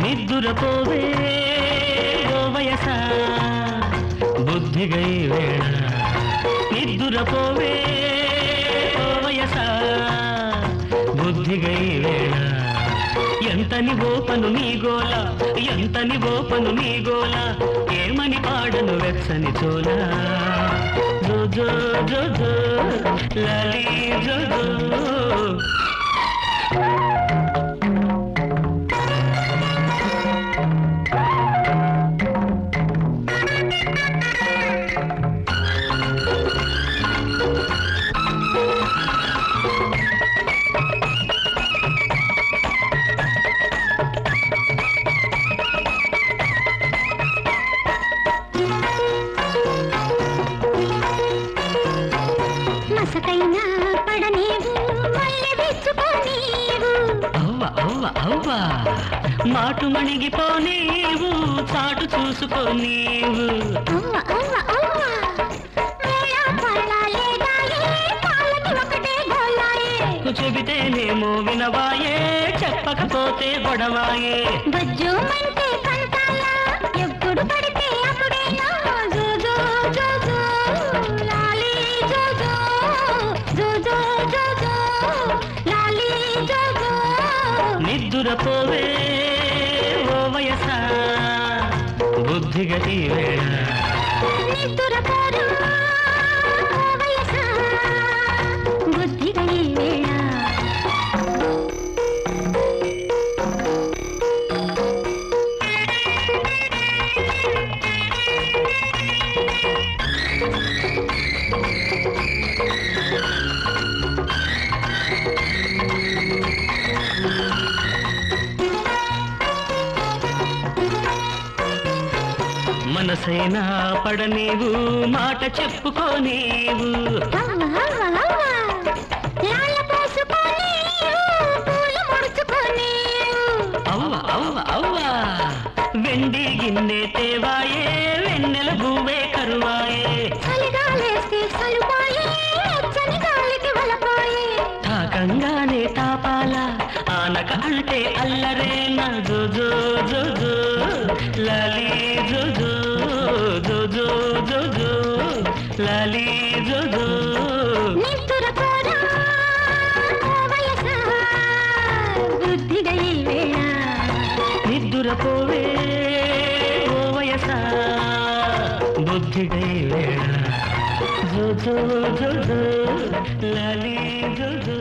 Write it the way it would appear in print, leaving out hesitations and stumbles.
నిద్దురపోవే ఓ వయసా బుద్ధిగై వేళ నిద్దురపోవే ఓ వయసా బుద్ధిగై వేళ ఎంతని ఓపను నీ గోల ఎంతని ఓపను నీ గోల ఏమని పాడను వెచ్చని చోల జో జో జో జో లాలీ జో జో మసకైనా పడనేవు మల్లె విచ్చుకోనేవు అవ్వ అవ్వ అవ్వ మాటు మణిగిపోనేవు చాటు చూసుకోనేవు అవ్వ అవ్వ అవ్వ మేళా పళ్ళాలేదాయే పాలకి ఒకటే గోలాయే చెబితేనేమో వినవాయే చెప్పకపోతే గొడవాయే బజ్జు మంటే కంటాల ఎప్పుడు పడితే అప్పుడేనా జో జో జో జో లాలీ జో జో జో జో జో జో లాలీ జో జో నిద్దురపోవే ఓ వయసా బుద్ధిగతి వేళ నిద్దురపోరా ఓ వయసా బుద్ధిగా ఈ వేళ మనసైనా పడనేవు మాట చెప్పుకోనేవు అవ్వ అవ్వ అవ్వ లాల పోసుకోనేవు పూలు ముడుచుకోనేవు అవ్వ అవ్వ అవ్వ వెండి గిన్నె తేవాయే వెన్నెల భూవే కరువాయే చలిగాలేస్తే సలుపాయే చని గాలికి వలపాయే తాకంగానే తాపాల ఆనక అంటే అల్లరేనా జో జో జో జో లాలీ జో జో జో జో జో జో లాలీ జో జో నిద్దురపోరా ఓ వయసా బుద్ధిగా ఈ వేళ నిద్దురపోవే ఓ వయసా బుద్ధిగై వేళ జో జో జో జో లాలీ జో జో